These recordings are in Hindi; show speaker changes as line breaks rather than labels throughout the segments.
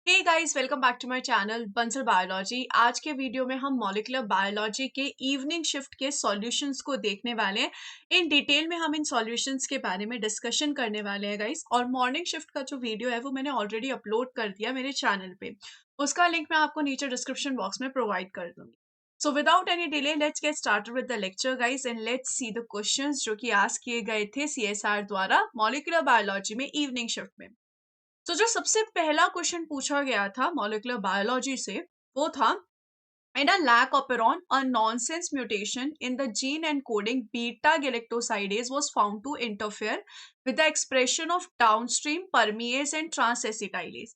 Hey guys, welcome back to my channel Bansal biology. आज के वीडियो में हम मॉलिक्यूलर बायोलॉजी के इवनिंग शिफ्ट के सॉल्यूशंस को देखने वाले हैं। इन डिटेल में हम इन सॉल्यूशंस के बारे में डिस्कशन करने वाले हैं गाइस। और मॉर्निंग शिफ्ट का जो वीडियो है वो मैंने ऑलरेडी अपलोड कर दिया मेरे चैनल पे। उसका लिंक मैं आपको नीचे डिस्क्रिप्शन बॉक्स में प्रोवाइड कर दूंगी। So without any delay let's get started with the lecture guys and let's see the questions जो कि आस्क किए गए थे सीएसआर द्वारा मॉलिक्यूलर बायोलॉजी में इवनिंग शिफ्ट में। तो जो सबसे पहला क्वेश्चन पूछा गया था मॉलिक्यूलर बायोलॉजी से वो था, in a lac operon a nonsense mutation in the gene encoding beta galactosidase was found to interfere with the expression of downstream permease and transacetylase।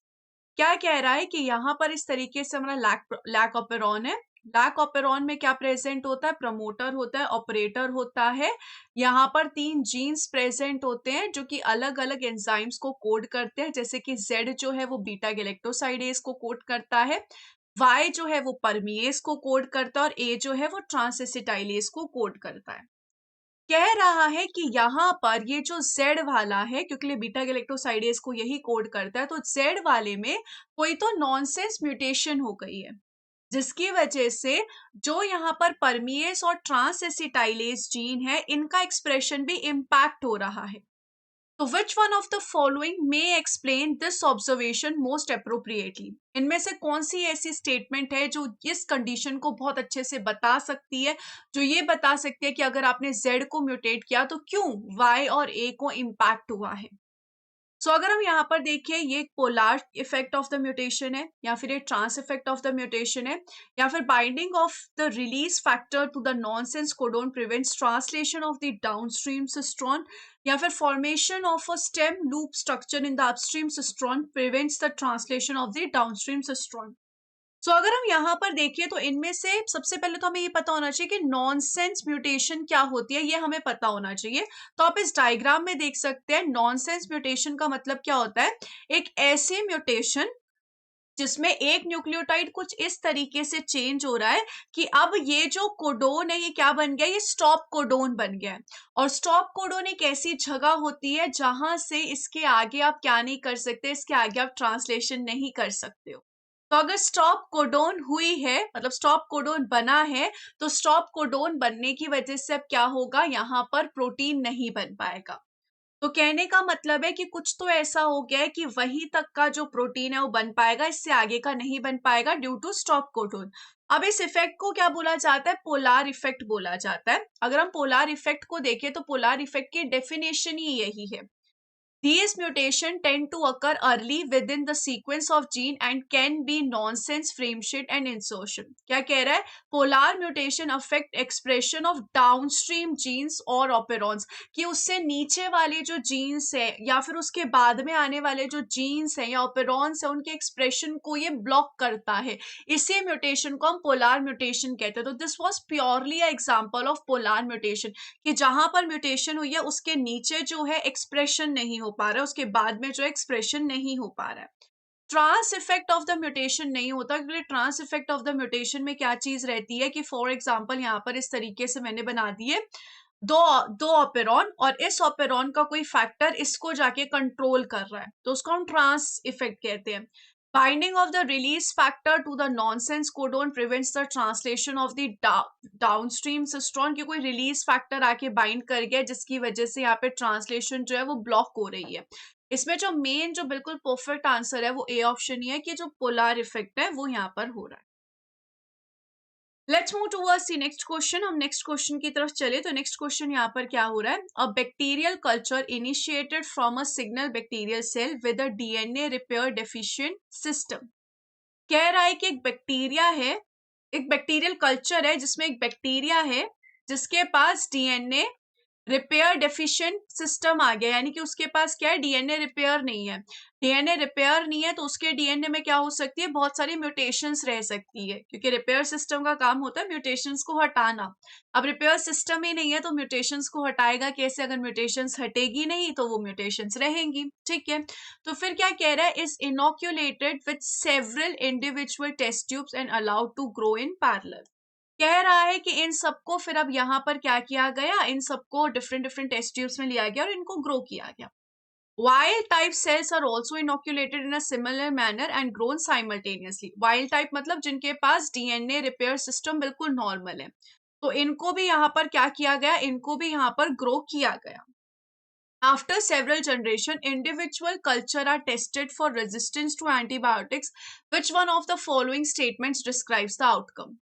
क्या कह रहा है कि यहाँ पर इस तरीके से हमारा लैक ऑपेरॉन है। लैक ऑपेरॉन में क्या प्रेजेंट होता है? प्रमोटर होता है, ऑपरेटर होता है। यहाँ पर 3 जीन्स प्रेजेंट होते हैं जो कि अलग अलग एंजाइम्स को कोड करते हैं, जैसे कि Z जो है वो बीटा गैलेक्टोसाइडेज को कोड करता है, Y जो है वो परमिएज को कोड करता है और A जो है वो ट्रांसएसिटाइलेज को कोड करता है। कह रहा है कि यहाँ पर ये जो Z वाला है, क्योंकि बीटा गैलेक्टोसाइडेज को यही कोड करता है, तो Z वाले में कोई तो नॉनसेंस म्यूटेशन हो गई है, जिसकी वजह से जो यहाँ पर परमिएज और ट्रांसएसिटाइलेज जीन है इनका एक्सप्रेशन भी इम्पैक्ट हो रहा है। तो which one of the following may explain this observation most appropriately? इनमें से कौन सी ऐसी स्टेटमेंट है जो इस कंडीशन को बहुत अच्छे से बता सकती है, जो ये बता सकती है कि अगर आपने Z को म्यूटेट किया तो क्यों Y और A को इम्पैक्ट हुआ है। सो अगर हम यहाँ पर देखें, ये polar effect of the mutation है या फिर ये trans effect of the mutation है या फिर binding of the release factor to the nonsense codon prevents translation of the downstream cistron या फिर formation of a stem loop structure in the upstream cistron prevents the translation of the downstream cistron. So अगर हम यहाँ पर देखिए तो इनमें से सबसे पहले तो हमें ये पता होना चाहिए कि नॉनसेंस म्यूटेशन क्या होती है, ये हमें पता होना चाहिए। तो आप इस डायग्राम में देख सकते हैं नॉनसेंस म्यूटेशन का मतलब क्या होता है। एक ऐसी म्यूटेशन जिसमें एक न्यूक्लियोटाइड कुछ इस तरीके से चेंज हो रहा है कि अब ये जो कोडोन है ये क्या बन गया, ये स्टॉप कोडोन बन गया है। और स्टॉप कोडोन एक ऐसी जगह होती है जहां से इसके आगे आप क्या नहीं कर सकते, इसके आगे आप ट्रांसलेशन नहीं कर सकते हो। तो अगर स्टॉप कोडोन हुई है, मतलब स्टॉप कोडोन बना है, तो स्टॉप कोडोन बनने की वजह से अब क्या होगा, यहाँ पर प्रोटीन नहीं बन पाएगा। तो कहने का मतलब है कि कुछ तो ऐसा हो गया है कि वहीं तक का जो प्रोटीन है वो बन पाएगा, इससे आगे का नहीं बन पाएगा ड्यू टू स्टॉप कोडोन। अब इस इफेक्ट को क्या बोला जाता है? पोलर इफेक्ट बोला जाता है। अगर हम पोलर इफेक्ट को देखें तो पोलर इफेक्ट की डेफिनेशन ही यही है, these mutations tend to occur early within the sequence of gene and can be nonsense frameshift and insertion। क्या कह रहा है? Polar mutation affect expression of downstream genes और ऑपेरॉन्स, कि उससे नीचे वाले जो जीन्स है या फिर उसके बाद में आने वाले जो जीन्स है या ऑपेरॉन्स है उनके एक्सप्रेशन को ये ब्लॉक करता है। इसी म्यूटेशन को हम पोलर म्यूटेशन कहते हैं। तो this was purely a example of polar mutation, कि जहां पर म्यूटेशन हुई है उसके नीचे जो है एक्सप्रेशन नहीं हो पा रहा है, उसके बाद में जो एक्सप्रेशन नहीं हो पा रहा है। Trans effect of the mutation नहीं होता, क्योंकि trans effect of the mutation में क्या चीज रहती है कि फॉर एग्जांपल यहाँ पर इस तरीके से मैंने बना दिए दो दो ऑपेरॉन और इस ऑपेरॉन का कोई फैक्टर इसको जाके कंट्रोल कर रहा है, तो उसको हम ट्रांस इफेक्ट कहते हैं। Binding of the release factor to the nonsense codon prevents the translation of the downstream cistron, की कोई रिलीज फैक्टर आके बाइंड कर गया जिसकी वजह से यहाँ पे ट्रांसलेशन जो है वो ब्लॉक हो रही है। इसमें जो मेन जो बिल्कुल परफेक्ट आंसर है वो ए ऑप्शन ही है, कि जो पोलर इफेक्ट है वो यहाँ पर हो रहा है। Let's move towards the next question. हम नेक्स्ट क्वेश्चन की तरफ चले तो नेक्स्ट क्वेश्चन यहाँ पर क्या हो रहा है, a bacterial culture initiated from a signal bacterial cell with a DNA repair deficient system. कह रहा है कि एक बैक्टीरिया है, एक बैक्टीरियल कल्चर है जिसमें एक बैक्टीरिया है जिसके पास डीएनए रिपेयर डेफिशिएंट सिस्टम आ गया, यानी कि उसके पास क्या है, डीएनए रिपेयर नहीं है। डीएनए रिपेयर नहीं है तो उसके डीएनए में क्या हो सकती है, बहुत सारी म्यूटेशंस रह सकती है, क्योंकि रिपेयर सिस्टम का काम होता है म्यूटेशंस को हटाना। अब रिपेयर सिस्टम ही नहीं है तो म्यूटेशंस को हटाएगा कैसे? अगर म्यूटेशंस हटेगी नहीं तो वो म्यूटेशंस रहेंगी, ठीक है। तो फिर क्या कह रहा है, is inoculated with several individual test tubes and allowed to grow in parallel. कह रहा है कि इन सबको फिर अब यहाँ पर क्या किया गया, इन सबको डिफरेंट डिफरेंट टेस्ट ट्यूब्स में लिया गया और इनको ग्रो किया गया। Wild type cells are also inoculated in a similar manner and grown simultaneously. Wild type मतलब जिनके पास डीएनए रिपेयर सिस्टम बिल्कुल नॉर्मल है, तो इनको भी यहाँ पर क्या किया गया, इनको भी यहाँ पर ग्रो किया गया. After several generations, individual culture are tested for resistance to antibiotics. Which one of the following statements describes the outcome?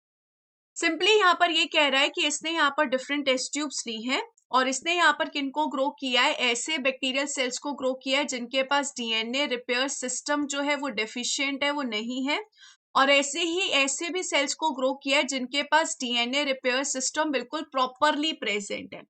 Simply यहाँ पर ये कह रहा है कि इसने यहाँ पर डिफरेंट टेस्ट ट्यूब्स ली हैं और इसने यहाँ पर किनको ग्रो किया है, ऐसे बैक्टीरियल सेल्स को ग्रो किया है जिनके पास डीएनए रिपेयर सिस्टम जो है वो डेफिशिएंट है, वो नहीं है, और ऐसे ही ऐसे भी सेल्स को ग्रो किया है जिनके पास डीएनए रिपेयर सिस्टम बिल्कुल प्रॉपरली प्रेजेंट है.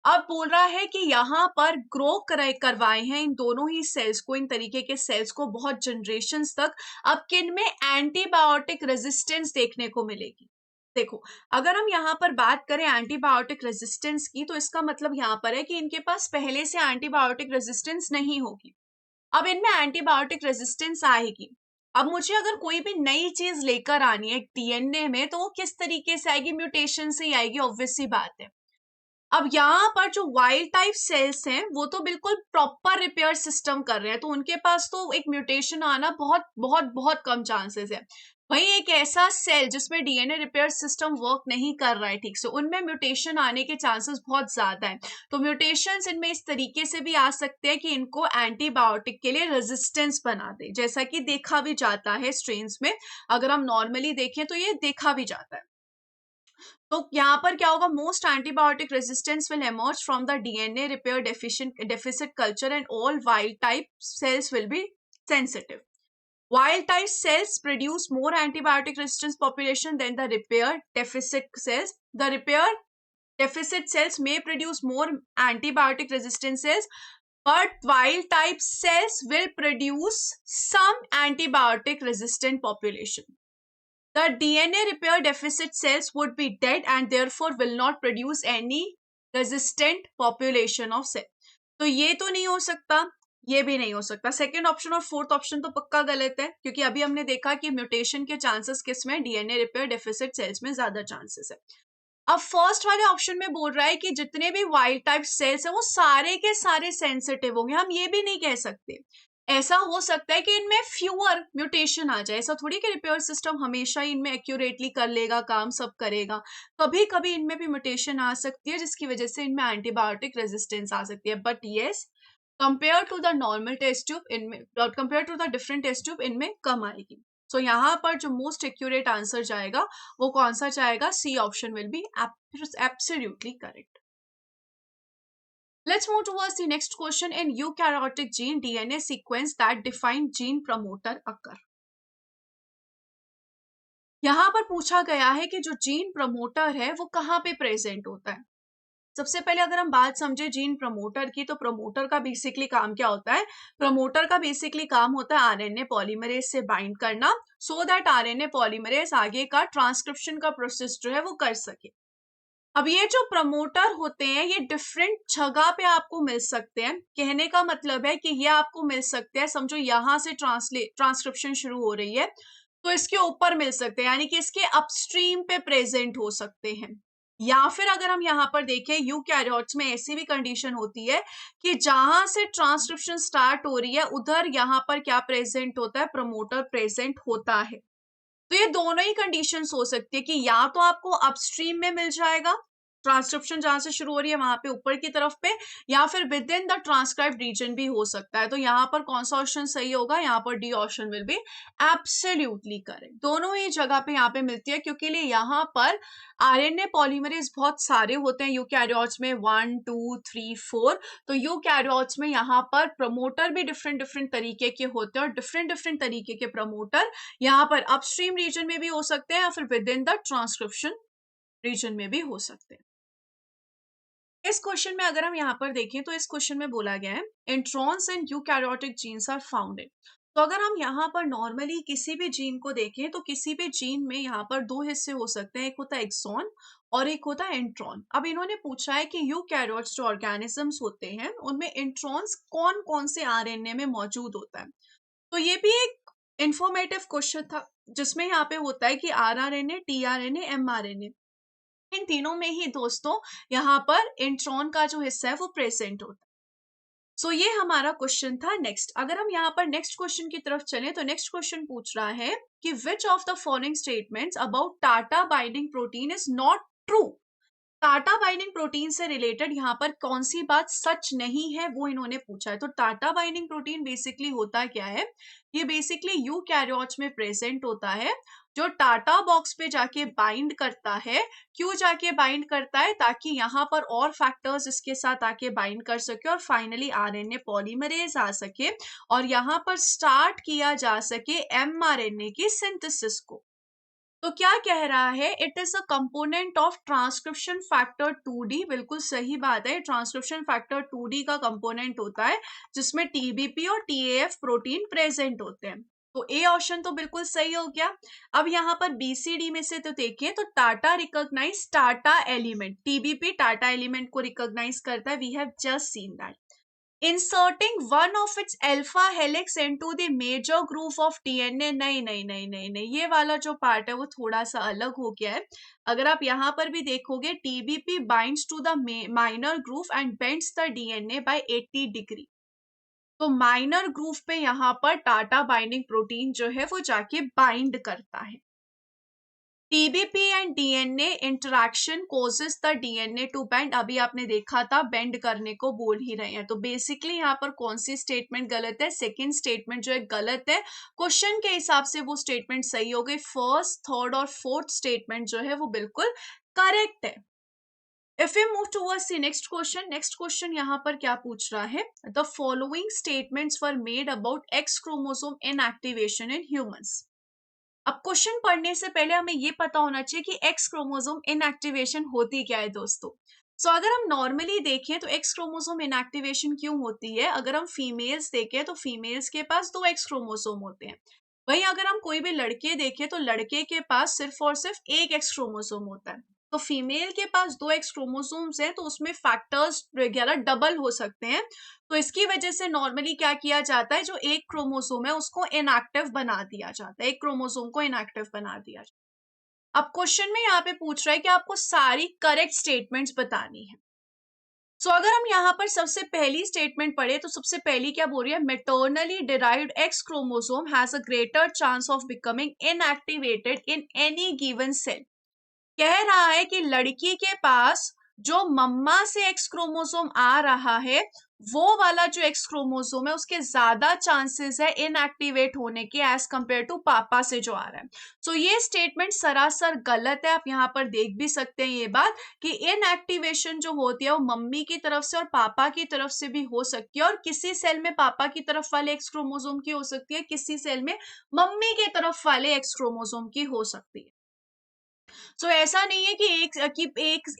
अब बोल रहा है कि यहाँ पर ग्रो करवाए हैं इन दोनों ही सेल्स को, इन तरीके के सेल्स को बहुत जनरेशन्स तक. अब किन में एंटीबायोटिक रेजिस्टेंस देखने को मिलेगी? देखो, अगर हम यहाँ पर बात करें एंटीबायोटिक रेजिस्टेंस की, तो इसका मतलब यहाँ पर है कि इनके पास पहले से एंटीबायोटिक रेजिस्टेंस नहीं होगी. अब इनमें एंटीबायोटिक रेजिस्टेंस आएगी. अब मुझे अगर कोई भी नई चीज लेकर आनी है डीएनए में, तो वो किस तरीके से आएगी? म्यूटेशन से ही आएगी, ऑब्वियस सी बात है. अब यहाँ पर जो वाइल्ड टाइप सेल्स हैं वो तो बिल्कुल प्रॉपर रिपेयर सिस्टम कर रहे हैं, तो उनके पास तो एक म्यूटेशन आना बहुत बहुत बहुत कम चांसेस है. वहीं एक ऐसा सेल जिसमें डीएनए रिपेयर सिस्टम वर्क नहीं कर रहा है ठीक से, उनमें म्यूटेशन आने के चांसेस बहुत ज्यादा है. तो म्यूटेशंस इनमें इस तरीके से भी आ सकते हैं कि इनको एंटीबायोटिक के लिए रेजिस्टेंस बना दे, जैसा कि देखा भी जाता है स्ट्रेन्स में. अगर हम नॉर्मली देखें तो ये देखा भी जाता है. तो यहाँ पर क्या होगा? Most antibiotic resistance will emerge from the DNA repair deficit culture and all wild type cells will be sensitive. Wild type cells produce more antibiotic resistance population than the repair deficit cells. The repair deficit cells may produce more antibiotic resistant cells, but wild type cells will produce some antibiotic resistant population. The DNA repair deficit cells would be dead and therefore will not produce any resistant population of cell. तो ये तो नहीं हो सकता, ये भी नहीं हो सकता. सेकेंड ऑप्शन और फोर्थ ऑप्शन तो पक्का गलत है, क्योंकि अभी हमने देखा कि म्यूटेशन के चांसेस किस में? डीएनए रिपेयर डेफिसिट सेल्स में ज्यादा चांसेस है. अब फर्स्ट वाले ऑप्शन में बोल रहा है कि जितने भी वाइल्ड टाइप सेल्स है वो सारे के सारे सेंसिटिव होंगे. हम ये भी नहीं कह सकते. ऐसा हो सकता है कि इनमें फ्यूअर म्यूटेशन आ जाए. ऐसा थोड़ी कि रिपेयर सिस्टम हमेशा ही इनमें एक्यूरेटली कर लेगा, काम सब करेगा. कभी कभी इनमें भी म्यूटेशन आ सकती है जिसकी वजह से इनमें एंटीबायोटिक रेजिस्टेंस आ सकती है. But yes, compare to the normal test tube इनमें, compare to the different test tube इनमें कम आएगी. सो यहाँ पर जो मोस्ट एक्यूरेट आंसर जाएगा वो कौन सा जाएगा? C option will be absolutely correct. Let's move towards the next question. In eukaryotic gene DNA sequence that define gene promoter occur. यहाँ पर पूछा गया है कि जो जीन प्रमोटर है वो कहाँ पे प्रेजेंट होता है. सबसे पहले अगर हम बात समझे जीन प्रमोटर की, तो प्रमोटर का बेसिकली काम क्या होता है? प्रमोटर का बेसिकली काम होता है आरएनए पॉलीमरेज से बाइंड करना, सो दैट आरएनए पॉलीमरेज आगे का ट्रांसक्रिप्शन का प्रोसेस जो है वो कर सके. अब ये जो प्रमोटर होते हैं ये डिफरेंट जगह पे आपको मिल सकते हैं. कहने का मतलब है कि ये आपको मिल सकते हैं, समझो यहाँ से ट्रांसक्रिप्शन शुरू हो रही है तो इसके ऊपर मिल सकते हैं, यानी कि इसके अपस्ट्रीम पे प्रेजेंट हो सकते हैं. या फिर अगर हम यहाँ पर देखें यूकैरियोट्स में ऐसी भी कंडीशन होती है कि जहां से ट्रांसक्रिप्शन स्टार्ट हो रही है उधर यहाँ पर क्या प्रेजेंट होता है? प्रमोटर प्रेजेंट होता है. तो ये दोनों ही कंडीशंस हो सकती है कि या तो आपको अपस्ट्रीम में मिल जाएगा, ट्रांसक्रिप्शन जहां से शुरू हो रही है वहां पे ऊपर की तरफ पे, या फिर within the transcribed region भी हो सकता है. तो यहाँ पर कौन सा ऑप्शन सही होगा? यहाँ पर D option will be absolutely correct. दोनों ही जगह पे यहाँ पे मिलती है, क्योंकि लिए यहाँ पर आरएनए पॉलीमरेज बहुत सारे होते हैं यूकैरियोट्स में, 1 2 3 4. तो यूकैरियोट्स में यहाँ पर प्रमोटर भी डिफरेंट डिफरेंट तरीके के होते हैं, और डिफरेंट डिफरेंट तरीके के प्रमोटर यहाँ पर अपस्ट्रीम रीजन में भी हो सकते हैं या फिर within the transcription region में भी हो सकते हैं. इस क्वेश्चन में अगर हम यहाँ पर देखें तो इस क्वेश्चन में बोला गया है introns and eukaryotic genes are founded. तो अगर हम यहाँ पर नॉर्मली किसी भी जीन को देखें तो किसी भी जीन में यहाँ पर दो हिस्से हो सकते हैं, एक होता है एक्सॉन और एक होता है इंट्रॉन. अब इन्होंने पूछा है कि यूकैरियोट्स जो ऑर्गेनिजम्स होते हैं उनमें इंट्रॉन्स कौन कौन से आरएनए में मौजूद होता है. तो ये भी एक इंफॉर्मेटिव क्वेश्चन था जिसमें यहाँ पे होता है कि आरआरएनए, टीआरएनए, एमआरएनए, इन तीनों में ही दोस्तों यहाँ पर इंट्रॉन का जो हिस्सा है वो प्रेजेंट होता है. सो ये हमारा क्वेश्चन था। नेक्स्ट, अगर हम यहाँ पर नेक्स्ट क्वेश्चन की तरफ चलें तो नेक्स्ट क्वेश्चन पूछ रहा है कि which of the following statements about TATA binding protein is not true. TATA binding protein से रिलेटेड यहाँ पर कौन सी बात सच नहीं है वो इन्होंने पूछा है। तो टाटा बाइंडिंग प्रोटीन बेसिकली होता क्या है, ये बेसिकली यूकैरियोट्स में प्रेजेंट होता है, जो टाटा बॉक्स पे जाके बाइंड करता है। क्यों जाके बाइंड करता है, ताकि यहाँ पर और फैक्टर्स इसके साथ आके बाइंड कर सके और फाइनली आरएनए पॉलीमरेज आ सके और यहाँ पर स्टार्ट किया जा सके एमआरएनए की सिंथेसिस को। तो क्या कह रहा है, it is a component of transcription factor 2D। बिल्कुल सही बात है, ट्रांसक्रिप्शन फैक्टर 2D का कंपोनेंट होता है जिसमें टीबीपी और टीएएफ प्रोटीन प्रेजेंट होते हैं। तो ए ऑप्शन तो बिल्कुल सही हो गया। अब यहाँ पर बीसीडी में से तो देखिए, तो TATA recognize TATA element, TBP TATA element को रिकॉग्नाइज करता है, we have just seen that. Inserting one of its alpha helix into the major groove of DNA, नहीं नहीं नहीं नहीं नहीं, ये वाला जो पार्ट है वो थोड़ा सा अलग हो गया है। अगर आप यहाँ पर भी देखोगे, TBP binds to the minor groove and bends the DNA by 80 degree. तो माइनर ग्रूव पे यहाँ पर टाटा बाइंडिंग प्रोटीन जो है वो जाके बाइंड करता है। TBP and DNA interaction causes the DNA to bend, अभी आपने देखा था बेंड करने को बोल ही रहे हैं। तो बेसिकली यहाँ पर कौन सी स्टेटमेंट गलत है, सेकंड स्टेटमेंट जो है गलत है। क्वेश्चन के हिसाब से वो स्टेटमेंट सही हो गई, फर्स्ट, थर्ड और फोर्थ स्टेटमेंट जो है वो बिल्कुल करेक्ट है। If you move towards the next question यहाँ पर क्या पूछ रहा है, the following statements were made about x chromosome inactivation in humans. अब क्वेश्चन पढ़ने से पहले हमें ये पता होना चाहिए कि एक्स क्रोमोसोम इनएक्टिवेशन होती क्या है दोस्तों। सो अगर हम नॉर्मली देखें तो एक्स क्रोमोसोम इनएक्टिवेशन क्यों होती है, अगर हम फीमेल्स देखें तो फीमेल्स के पास 2 एक्स क्रोमोसोम होते हैं। वहीं अगर हम कोई भी लड़के देखें तो लड़के के पास सिर्फ और सिर्फ 1 एक्स क्रोमोसोम होता है। तो फीमेल के पास 2 एक्स क्रोमोसोम्स हैं, तो उसमें फैक्टर्स वगैरह डबल हो सकते हैं। तो इसकी वजह से नॉर्मली क्या किया जाता है, जो एक क्रोमोसोम है उसको इनएक्टिव बना दिया जाता है, एक क्रोमोसोम को इनएक्टिव बना दिया जाता है। अब क्वेश्चन में यहाँ पे पूछ रहा है कि आपको सारी करेक्ट स्टेटमेंट्स बतानी है। सो अगर हम यहाँ पर सबसे पहली स्टेटमेंट पढ़े तो सबसे पहली क्या बोल रही है, maternally derived X chromosome has a greater chance of becoming inactivated in any given cell. कह रहा है कि लड़की के पास जो मम्मा से एक्स क्रोमोसोम आ रहा है, वो वाला जो एक्स क्रोमोसोम है उसके ज्यादा चांसेस है इनएक्टिवेट होने के एज कंपेयर टू पापा से जो आ रहा है। सो ये स्टेटमेंट सरासर गलत है। आप यहाँ पर देख भी सकते हैं ये बात कि इनएक्टिवेशन जो होती है वो मम्मी की तरफ से और पापा की तरफ से भी हो सकती है, और किसी सेल में पापा की तरफ वाले एक्स क्रोमोसोम की हो सकती है, किसी सेल में मम्मी की तरफ वाले एक्स क्रोमोसोम की हो सकती है। सो ऐसा नहीं है कि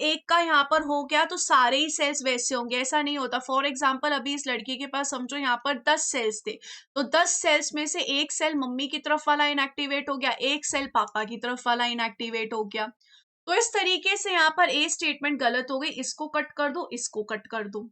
एक का यहाँ पर हो गया तो सारे ही सेल्स वैसे होंगे, ऐसा नहीं होता। फॉर एग्जांपल अभी इस लड़की के पास समझो यहाँ पर 10 सेल्स थे, तो 10 सेल्स में से एक सेल मम्मी की तरफ वाला इनएक्टिवेट हो गया, एक सेल पापा की तरफ वाला इनएक्टिवेट हो गया। तो इस तरीके से यहाँ पर ए स्टेटमेंट गलत हो गई, इसको कट कर दो, इसको कट कर दो।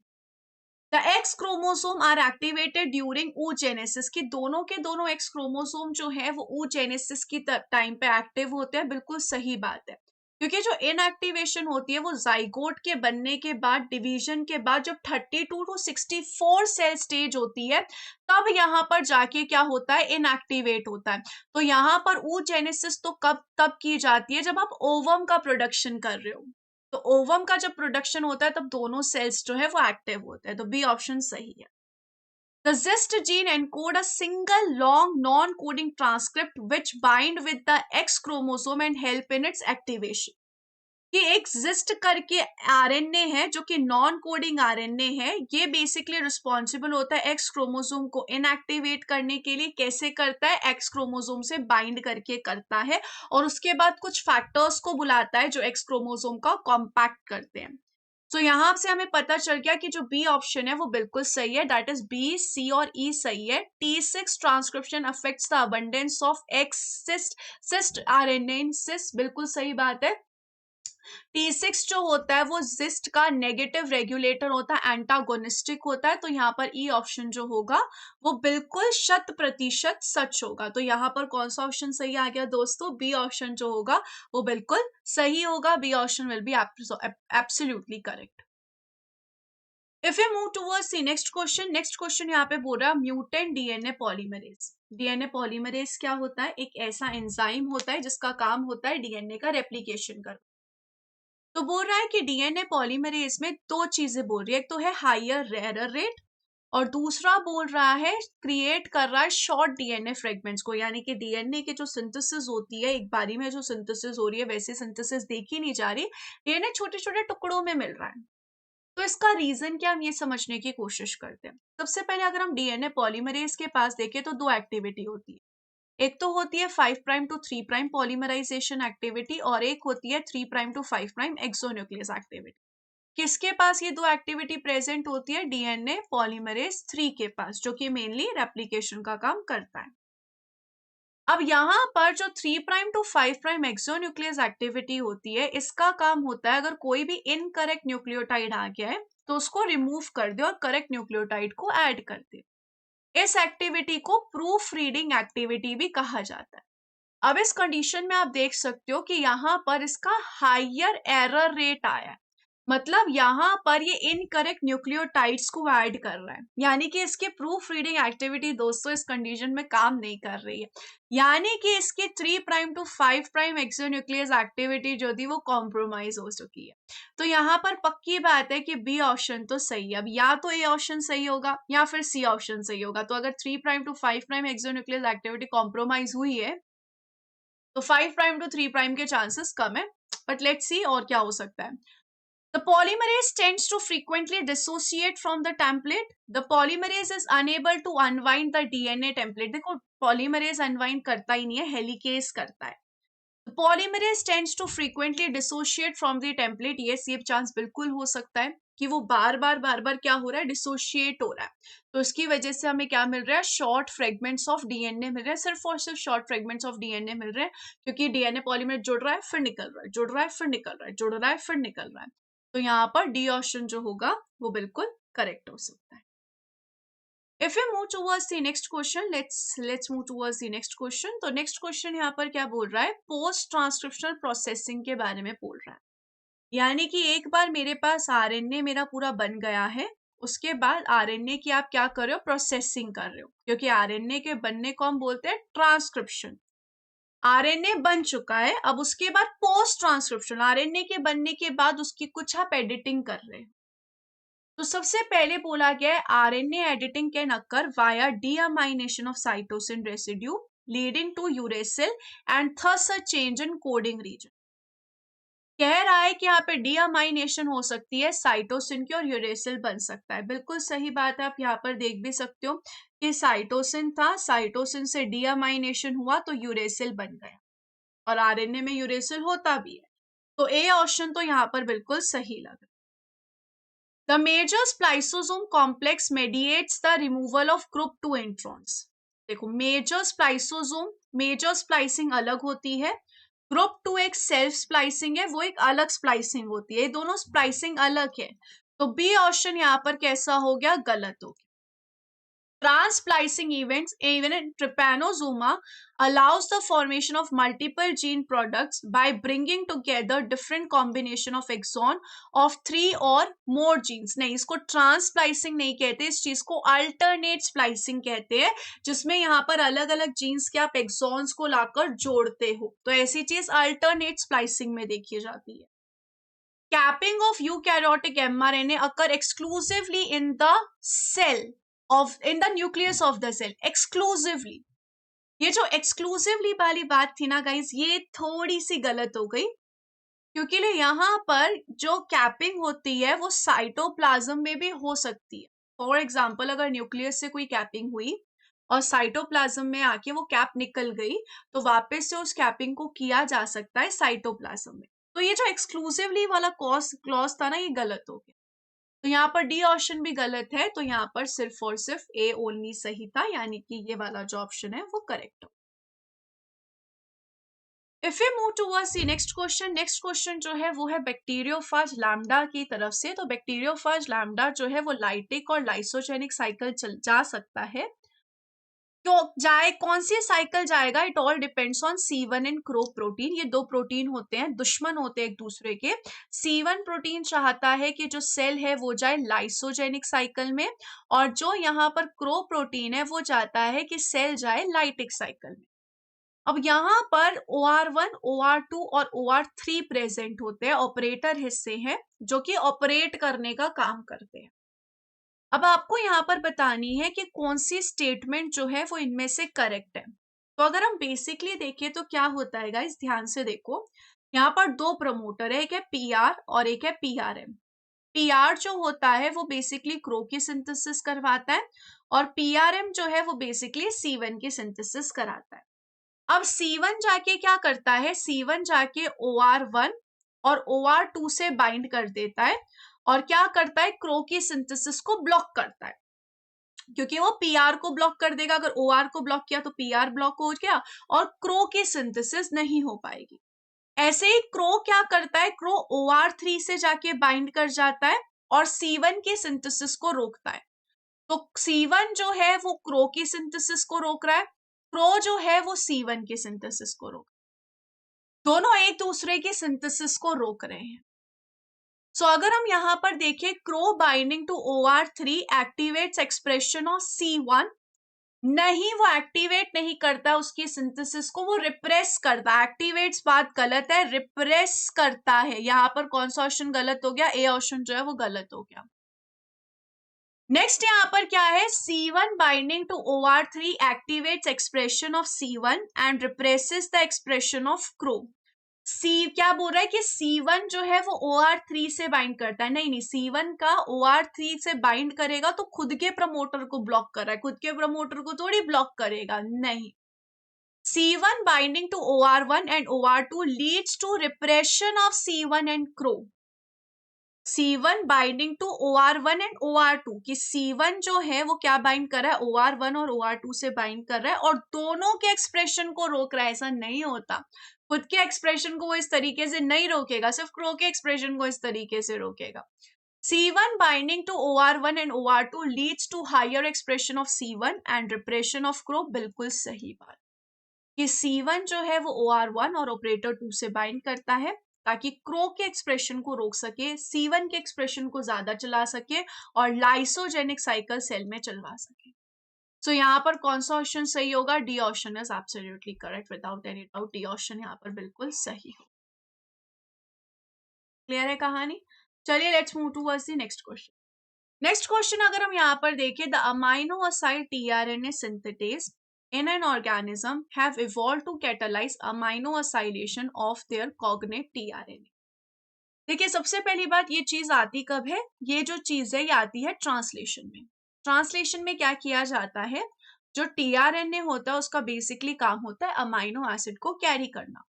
The X chromosome are activated during oogenesis, कि दोनों के दोनों एक्स क्रोमोसोम जो है वो oogenesis की टाइम पे एक्टिव होते हैं। बिल्कुल सही बात है, क्योंकि जो इनएक्टिवेशन होती है वो जाइगोट के बनने के बाद, डिवीजन के बाद, जब 32 टू 64 सेल स्टेज होती है तब यहाँ पर जाके क्या होता है, इनएक्टिवेट होता है। तो यहाँ पर oogenesis तो कब तब की जाती है जब आप ओवम का प्रोडक्शन कर रहे हो। तो ओवम का जब प्रोडक्शन होता है तब दोनों सेल्स जो है वो एक्टिव होते हैं। तो बी ऑप्शन सही है। The ZIST gene encode a single long non-coding transcript which bind with the X chromosome and help in its activation. कि एक जिस्ट करके आरएनए है जो कि नॉन कोडिंग आरएनए है, ये बेसिकली रिस्पॉन्सिबल होता है एक्स क्रोमोसोम को इनएक्टिवेट करने के लिए। कैसे करता है, एक्स क्रोमोसोम से बाइंड करके करता है, और उसके बाद कुछ फैक्टर्स को बुलाता है जो एक्स क्रोमोसोम का कॉम्पैक्ट करते हैं। तो यहाँ से हमें पता चल गया कि जो बी ऑप्शन है वो बिल्कुल सही है, दैट इज बी, सी और ई सही है। T6 transcription affects the abundance of Xist RNA in cis, बिल्कुल सही बात है। T6 जो होता है वो जिस्ट का नेगेटिव रेगुलेटर होता है, एंटागोनिस्टिक होता है। तो यहाँ पर ई ऑप्शन जो होगा वो बिल्कुल 100% सच होगा। तो यहाँ पर कौन सा ऑप्शन सही आ गया दोस्तों, बी ऑप्शन जो होगा वो बिल्कुल सही होगा। B option will be absolutely correct. If you move towards the next question यहाँ पे बोल रहा है mutant DNA polymerase. DNA polymerase क्या होता है? एक ऐसा एंजाइम होता है जिसका काम होता है डीएनए का रेप्लिकेशन करना। तो बोल रहा है कि डीएनए पॉलीमरेज में दो चीजें बोल रही है, एक तो है हायर रेयर रेट और दूसरा बोल रहा है क्रिएट कर रहा है शॉर्ट डीएनए फ्रेगमेंट्स को, यानी कि डीएनए के जो सिंथेसिस होती है एक बारी में जो सिंथेसिस हो रही है वैसे सिंथेसिस देखी नहीं जा रही, डीएनए छोटे छोटे टुकड़ों में मिल रहा है। तो इसका रीजन क्या, हम ये समझने की कोशिश करते हैं। सबसे पहले अगर हम डीएनए पॉलीमरेज के पास देखें तो दो एक्टिविटी होती है, एक तो होती है 5 prime to 3 prime polymerization activity और एक होती है 3 prime to 5 prime exonuclease activity. किसके पास ये दो एक्टिविटी प्रेजेंट होती है? डीएनए पॉलीमरेज 3 के पास, जो कि मेनली रेप्लिकेशन का काम करता है। अब यहाँ पर जो 3 prime to 5 prime exonuclease activity होती है, इसका काम होता है अगर कोई भी इनकरेक्ट न्यूक्लियोटाइड आ गया है तो उसको रिमूव कर दे और करेक्ट न्यूक्लियोटाइड को ऐड कर दे। इस एक्टिविटी को प्रूफ रीडिंग एक्टिविटी भी कहा जाता है। अब इस कंडीशन में आप देख सकते हो कि यहाँ पर इसका हायर एरर रेट आया है, मतलब यहाँ पर ये इनकरेक्ट न्यूक्लियोटाइड्स को ऐड कर रहा है, यानी कि इसकी प्रूफ रीडिंग एक्टिविटी दोस्तों इस कंडीशन में काम नहीं कर रही है, यानी कि इसकी 3 prime to 5 prime exonuclease activity जो थी वो कॉम्प्रोमाइज हो चुकी है। तो यहाँ पर पक्की बात है कि बी ऑप्शन तो सही है। अब या तो ए ऑप्शन सही होगा या फिर सी ऑप्शन सही होगा। तो अगर 3 prime to 5 prime exonuclease activity compromise हुई है तो 5 प्राइम टू 3 प्राइम के चांसेस कम है, बट लेट्स सी और क्या हो सकता है। The polymerase tends to frequently dissociate from the template. The polymerase is unable to unwind the DNA template. देखो polymerase unwind करता ही नहीं है, helicase करता है। The polymerase tends to frequently dissociate from the template. Yes, ये चांस बिल्कुल हो सकता है कि वो बार बार क्या हो रहा है? डिसोशिएट हो रहा है। तो इसकी वजह से हमें क्या मिल रहा है? शॉर्ट फ्रेगमेंट्स ऑफ डीएनए मिल रहे हैं, सिर्फ और सिर्फ शॉर्ट फ्रेगमेंट्स ऑफ डीएनए मिल रहे हैं, क्योंकि डीएनए पॉलीमरेज जुड़ रहा है फिर निकल रहा है, जुड़ रहा है फिर निकल रहा है, जुड़ रहा है फिर निकल रहा है। तो यहाँ पर डी ऑप्शन जो होगा वो बिल्कुल करेक्ट हो सकता है। If we move towards the next question, let's move towards the next question. तो next question यहाँ पर क्या बोल रहा है? पोस्ट ट्रांसक्रिप्शनल प्रोसेसिंग के बारे में बोल रहा है, यानी कि एक बार मेरे पास आरएनए मेरा पूरा बन गया है, उसके बाद आरएनए की आप क्या कर रहे हो? प्रोसेसिंग कर रहे हो, क्योंकि आरएनए के बनने को हम बोलते हैं ट्रांसक्रिप्शन। आरएनए बन चुका है, अब उसके बाद पोस्ट ट्रांसक्रिप्शन, आरएनए के बनने के बाद उसकी कुछ आप एडिटिंग कर रहे हैं। तो सबसे पहले बोला गया है RNA editing can occur via deamination of cytosine residue leading to uracil and thus a change in coding region. कह रहा है कि यहाँ पे डीअमाइनेशन हो सकती है साइटोसिन की और यूरेसिल बन सकता है। बिल्कुल सही बात है, आप यहाँ पर देख भी सकते हो कि साइटोसिन था, साइटोसिन से डीअमाइनेशन हुआ तो यूरेसिल बन गया, और आरएनए में यूरेसिल होता भी है। तो ए ऑप्शन तो यहाँ पर बिल्कुल सही लग रहा है। The major spliceosome complex mediates the removal of group 2 introns. देखो मेजर स्प्लाइसोसोम, मेजर स्प्लाइसिंग अलग होती है, ग्रुप 2 एक सेल्फ स्प्लाइसिंग है, वो एक अलग स्प्लाइसिंग होती है, ये दोनों स्प्लाइसिंग अलग है। तो बी ऑप्शन यहाँ पर कैसा हो गया? गलत हो गया। Transplicing events, even in trypanosoma, allows the formation of multiple gene products by bringing together different combination of exon of 3 or more genes. नहीं, इसको ट्रांसप्लाइसिंग नहीं कहते, इस चीज को अल्टरनेट स्प्लाइसिंग कहते हैं, जिसमें यहाँ पर अलग अलग जीन्स के आप एक्सॉन्स को लाकर जोड़ते हो। तो ऐसी चीज अल्टरनेट स्प्लाइसिंग में देखी जाती है। Capping of eukaryotic mRNA occur exclusively in the cell of in the nucleus of the cell exclusively। ये जो exclusively वाली बात थी ना गाइस, ये थोड़ी सी गलत हो गई, क्योंकि यहाँ पर जो कैपिंग होती है वो साइटोप्लाज्म में भी हो सकती है। फॉर एग्जाम्पल अगर न्यूक्लियस से कोई कैपिंग हुई और साइटोप्लाज्म में आके वो कैप निकल गई तो वापस से उस कैपिंग को किया जा सकता है साइटोप्लाज्म में। तो ये जो एक्सक्लूसिवली वाला क्लॉज था ना, ये गलत हो गया। तो यहाँ पर डी ऑप्शन भी गलत है, तो यहाँ पर सिर्फ और सिर्फ ए ओनली सही था, यानी कि ये वाला जो ऑप्शन है वो करेक्ट हो। If you move towards the next question जो है वो है बैक्टीरियोफाज लैम्डा की तरफ से। तो बैक्टीरियोफाज लैम्डा जो है वो लाइटिक और लाइसोजेनिक साइकिल चल जा सकता है। तो जाए कौन सी साइकिल जाएगा, it all depends on C1 and crow protein. ये दो प्रोटीन होते हैं, दुश्मन होते हैं एक दूसरे के। C1 प्रोटीन चाहता है कि जो सेल है वो जाए लाइसोजेनिक साइकिल में, और जो यहाँ पर क्रो प्रोटीन है वो चाहता है कि सेल जाए लाइटिक साइकिल में। अब यहाँ पर OR1, OR2 और OR3 प्रेजेंट होते हैं, ऑपरेटर हिस्से हैं जो कि ऑपरेट करने का काम करते हैं। अब आपको यहाँ पर बतानी है कि कौन सी स्टेटमेंट जो है वो इनमें से करेक्ट है। तो अगर हम बेसिकली देखें तो क्या होता है गाइस, ध्यान से देखो। यहाँ पर दो प्रमोटर है, एक है PR और एक है PRM। PR जो होता है वो बेसिकली क्रो की सिंथेसिस करवाता है, और PRM जो है वो बेसिकली C1 की सिंथेसिस कराता है। अब C1 जाके क्या करता है, C1 जाके OR1 और OR2 से बाइंड कर देता है, और क्या करता है, क्रो की सिंथेसिस को ब्लॉक करता है, क्योंकि वो PR को ब्लॉक कर देगा। अगर OR को ब्लॉक किया तो PR ब्लॉक हो गया और क्रो की सिंथेसिस नहीं हो पाएगी। ऐसे ही क्रो क्या करता है, क्रो OR3 से जाके बाइंड कर जाता है और C1 की सिंथेसिस को रोकता है। तो C1 जो है वो क्रो की सिंथेसिस को रोक रहा है, क्रो जो है वो C1 की सिंथेसिस को रोक, दोनों एक दूसरे की सिंथेसिस को रोक रहे हैं। सो अगर हम यहाँ पर देखें, Cro binding to OR3 activates expression of C1, नहीं, वो एक्टिवेट नहीं करता उसकी सिंथेसिस को, वो रिप्रेस करता है। एक्टिवेट्स बात गलत है, रिप्रेस करता है। यहाँ पर कौन सा ऑप्शन गलत हो गया, ए ऑप्शन जो है वो गलत हो गया। नेक्स्ट यहाँ पर क्या है, C1 binding to OR3 activates expression of C1 and represses the expression of Cro. क्या बोल रहा है कि C1 जो है वो OR3 से बाइंड करता है, नहीं, C1 का OR3 से बाइंड करेगा तो खुद के प्रमोटर को ब्लॉक कर रहा है, खुद के प्रमोटर को थोड़ी ब्लॉक करेगा, नहीं। C1 binding to OR1 and OR2 leads to repression of C1 and Cro. C1 binding to OR1 and OR2, कि C1 जो है वो क्या बाइंड कर रहा है, OR1 और OR2 से बाइंड कर रहा है और दोनों के एक्सप्रेशन को रोक रहा है। ऐसा नहीं होता, खुद के एक्सप्रेशन को वो इस तरीके से नहीं रोकेगा, सिर्फ क्रो के एक्सप्रेशन को इस तरीके से रोकेगा। C1 binding to OR1 and OR2 leads to higher expression of C1 and repression of Cro. बिल्कुल सही बात, कि C1 जो है वो OR1 और ऑपरेटर 2 से बाइंड करता है ताकि क्रो के एक्सप्रेशन को रोक सके, C1 के एक्सप्रेशन को ज्यादा चला सके और लाइसोजेनिक साइकिल सेल में चलवा सके। सो यहाँ पर कौन सा ऑप्शन सही होगा, D option is absolutely correct without any doubt. D option यहाँ पर बिल्कुल सही हो। क्लियर है कहानी। चलिए let's move towards the next question. Next question अगर हम यहाँ पर देखें, the amino acid tRNA synthetase in an organism have evolved to catalyze amino acylation of their cognate tRNA। देखिए सबसे पहली बात, ये चीज आती कब है, ये जो चीज है ये आती है ट्रांसलेशन में। ट्रांसलेशन में क्या किया जाता है, जो tRNA होता है उसका बेसिकली काम होता है अमाइनो एसिड को कैरी करना।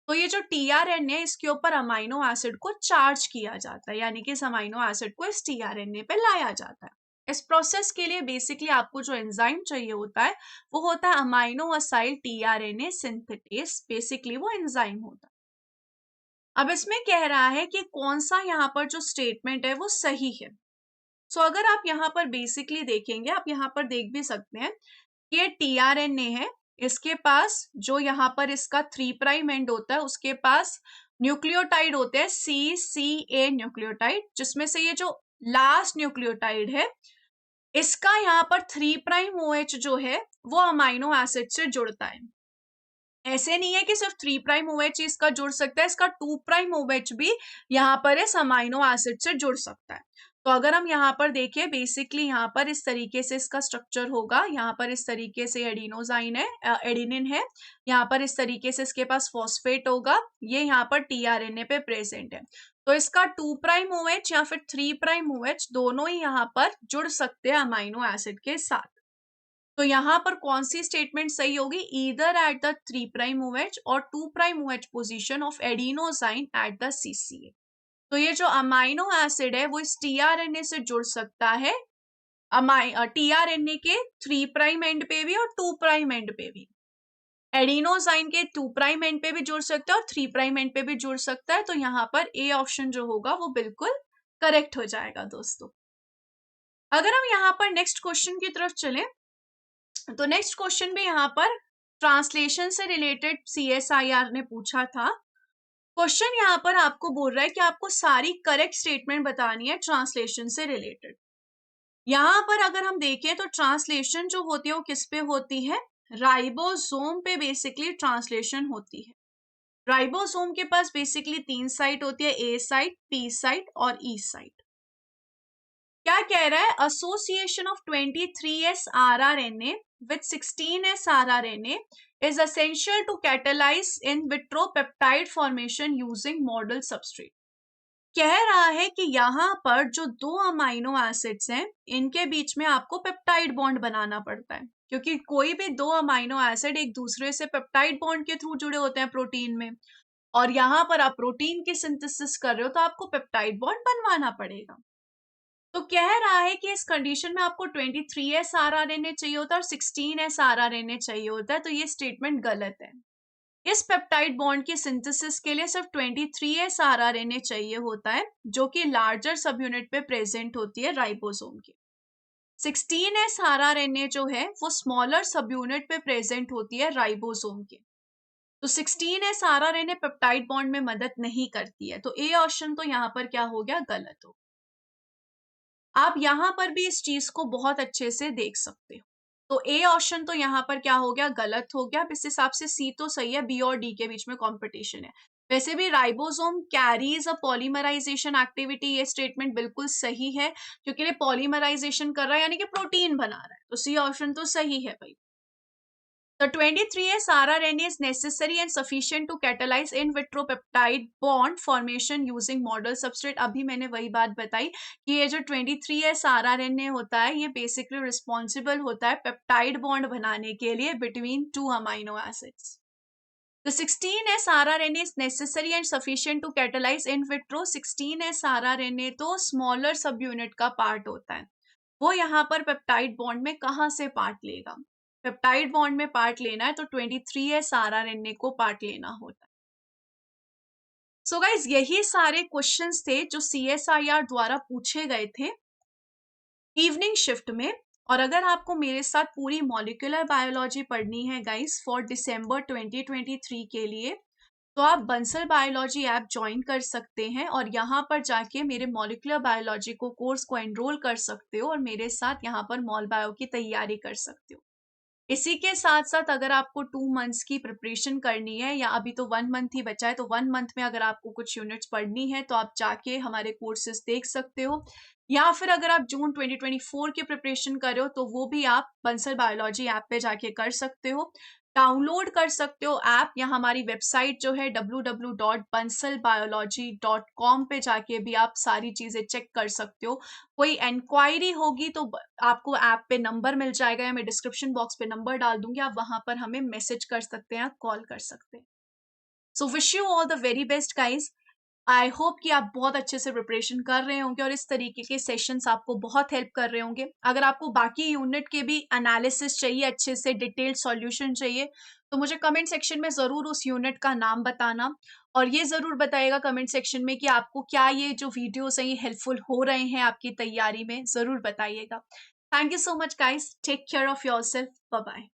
तो ये जो tRNA, इसके ऊपर अमाइनो एसिड को चार्ज किया जाता है, यानी कि इस अमाइनो एसिड को इस tRNA पे लाया जाता है। इस प्रोसेस के लिए बेसिकली आपको जो एंजाइम चाहिए होता है वो होता है amino acyl tRNA synthetase, basically वो एंजाइम होता है। अब इसमें कह रहा है कि कौन सा यहाँ पर जो स्टेटमेंट है वो सही है। सो अगर आप यहाँ पर बेसिकली देखेंगे, आप यहाँ पर देख भी सकते हैं कि ये tRNA है, इसके पास जो यहाँ पर इसका 3' एंड होता है उसके पास न्यूक्लियोटाइड होते हैं CCA न्यूक्लियोटाइड, जिसमें से ये जो लास्ट न्यूक्लियोटाइड है इसका यहाँ पर 3' जो है वो अमाइनो एसिड से जुड़ता है। ऐसे नहीं है कि सिर्फ 3' इसका जुड़ सकता है, इसका 2' भी यहाँ पर इस अमाइनो एसिड से जुड़ सकता है। तो अगर हम यहाँ पर देखें, बेसिकली यहाँ पर इस तरीके से इसका स्ट्रक्चर होगा, यहाँ पर इस तरीके से एडिनोजाइन है, एडिनिन है, यहाँ पर इस तरीके से इसके पास फॉस्फेट होगा, ये यहाँ पर tRNA पे प्रेजेंट है। तो इसका 2' या फिर 3' दोनों ही यहाँ पर जुड़ सकते हैं अमाइनो एसिड के साथ। तो यहाँ पर कौन सी स्टेटमेंट सही होगी, ईदर एट द 3' और 2' position of adenosine at the CCA। तो ये जो अमाइनो एसिड है वो इस tRNA से जुड़ सकता है, tRNA के 3' एंड पे भी और 2' एंड पे भी, एडिनोजाइन के 2' एंड पे भी जुड़ सकता है और 3' एंड पे भी जुड़ सकता है। तो यहाँ पर ए ऑप्शन जो होगा वो बिल्कुल करेक्ट हो जाएगा दोस्तों। अगर हम यहाँ पर नेक्स्ट क्वेश्चन की तरफ चलें, तो नेक्स्ट क्वेश्चन भी यहाँ पर ट्रांसलेशन से रिलेटेड CSIR ने पूछा था। क्वेश्चन यहाँ पर आपको बोल रहा है कि आपको सारी करेक्ट स्टेटमेंट बतानी है ट्रांसलेशन से रिलेटेड। यहाँ पर अगर हम देखें तो ट्रांसलेशन जो होती है वो किस पे होती है, राइबोसोम पे बेसिकली ट्रांसलेशन होती है। राइबोसोम के पास बेसिकली 3 साइट होती है, ए साइट, पी साइट और ई साइट। क्या कह रहा है, association of 23S rRNA with 16S rRNA is essential to catalyze in vitro peptide formation using model substrate। कह रहा है कि यहाँ पर जो 2 अमाइनो एसिड्स हैं इनके बीच में आपको पेप्टाइड बॉन्ड बनाना पड़ता है, क्योंकि कोई भी 2 अमाइनो एसिड एक दूसरे से पेप्टाइड बॉन्ड के थ्रू जुड़े होते हैं प्रोटीन में, और यहाँ पर आप प्रोटीन की सिंथेसिस कर रहे हो तो आपको पेप्टाइड बॉन्ड बनवाना पड़ेगा। तो कह रहा है कि इस कंडीशन में आपको 23S rRNA चाहिए होता है और 16S rRNA चाहिए होता है, तो ये स्टेटमेंट गलत है। इस पेप्टाइड बॉन्ड की सिंथेसिस के लिए सिर्फ 23S rRNA चाहिए होता है, जो कि लार्जर सब यूनिट पे प्रेजेंट होती है राइबोसोम की। 16S rRNA जो है वो स्मॉलर सब यूनिट पे प्रेजेंट होती है राइबोसोम के। तो 16S rRNA पेप्टाइड बॉन्ड में मदद नहीं करती है, तो ए ऑप्शन तो यहाँ पर क्या हो गया, गलत हो। आप यहाँ पर भी इस चीज को बहुत अच्छे से देख सकते हो। तो ए ऑप्शन तो यहाँ पर क्या हो गया, गलत हो गया। इस हिसाब से सी तो सही है, बी और डी के बीच में कंपटीशन है। वैसे भी ribosome carries a polymerization activity, ये स्टेटमेंट बिल्कुल सही है, क्योंकि ये पॉलीमराइजेशन कर रहा है यानी कि प्रोटीन बना रहा है, तो सी ऑप्शन तो सही है भाई। The 23S rRNA is necessary and sufficient to catalyze in vitro peptide bond formation using model substrate। अभी मैंने वही बात बताई कि ये जो 23S rRNA होता है ये बेसिकली रिस्पॉन्सिबल होता है पेप्टाइड बॉन्ड बनाने के लिए between 2 amino acids. The 16S rRNA is necessary and sufficient to catalyze in vitro। 16S rRNA तो स्मॉलर सब यूनिट का पार्ट होता है, वो यहाँ पर पेप्टाइड बॉन्ड में कहाँ से पार्ट लेगा, पेप्टाइड बॉन्ड में पार्ट लेना है तो 23S rRNA को पार्ट लेना होता है। सो गाइज यही सारे क्वेश्चंस थे जो CSIR द्वारा पूछे गए थे इवनिंग शिफ्ट में। और अगर आपको मेरे साथ पूरी मॉलिक्यूलर बायोलॉजी पढ़नी है गाइज फॉर दिसंबर 2023 के लिए, तो आप बंसल बायोलॉजी ऐप ज्वाइन कर सकते हैं और यहाँ पर जाके मेरे मॉलिक्यूलर बायोलॉजी को कोर्स को एनरोल कर सकते हो और मेरे साथ यहाँ पर मॉल बायो की तैयारी कर सकते हो। इसी के साथ साथ अगर आपको 2 मंथ्स की प्रिपरेशन करनी है, या अभी तो 1 मंथ ही बचा है, तो 1 मंथ में अगर आपको कुछ यूनिट्स पढ़नी है तो आप जाके हमारे कोर्सेज देख सकते हो, या फिर अगर आप जून 2024 की प्रिपरेशन कर रहे हो तो वो भी आप बंसल बायोलॉजी ऐप पे जाके कर सकते हो, डाउनलोड कर सकते हो ऐप, या हमारी वेबसाइट जो है www.bansalbiology.com पे जाके भी आप सारी चीजें चेक कर सकते हो। कोई इंक्वायरी होगी तो आपको ऐप पे नंबर मिल जाएगा, या मैं डिस्क्रिप्शन बॉक्स पे नंबर डाल दूंगी, आप वहां पर हमें मैसेज कर सकते हैं, कॉल कर सकते हैं। So wish you all the very best guys. I hope कि आप बहुत अच्छे से प्रिपरेशन कर रहे होंगे और इस तरीके के सेशंस आपको बहुत हेल्प कर रहे होंगे। अगर आपको बाकी यूनिट के भी एनालिसिस चाहिए, अच्छे से डिटेल्ड सॉल्यूशन चाहिए, तो मुझे कमेंट सेक्शन में ज़रूर उस यूनिट का नाम बताना, और ये ज़रूर बताइएगा कमेंट सेक्शन में कि आपको क्या ये जो वीडियोस हैं ये हेल्पफुल हो रहे हैं आपकी तैयारी में, ज़रूर बताइएगा। Thank you so much guys, take care of yourself, bye bye.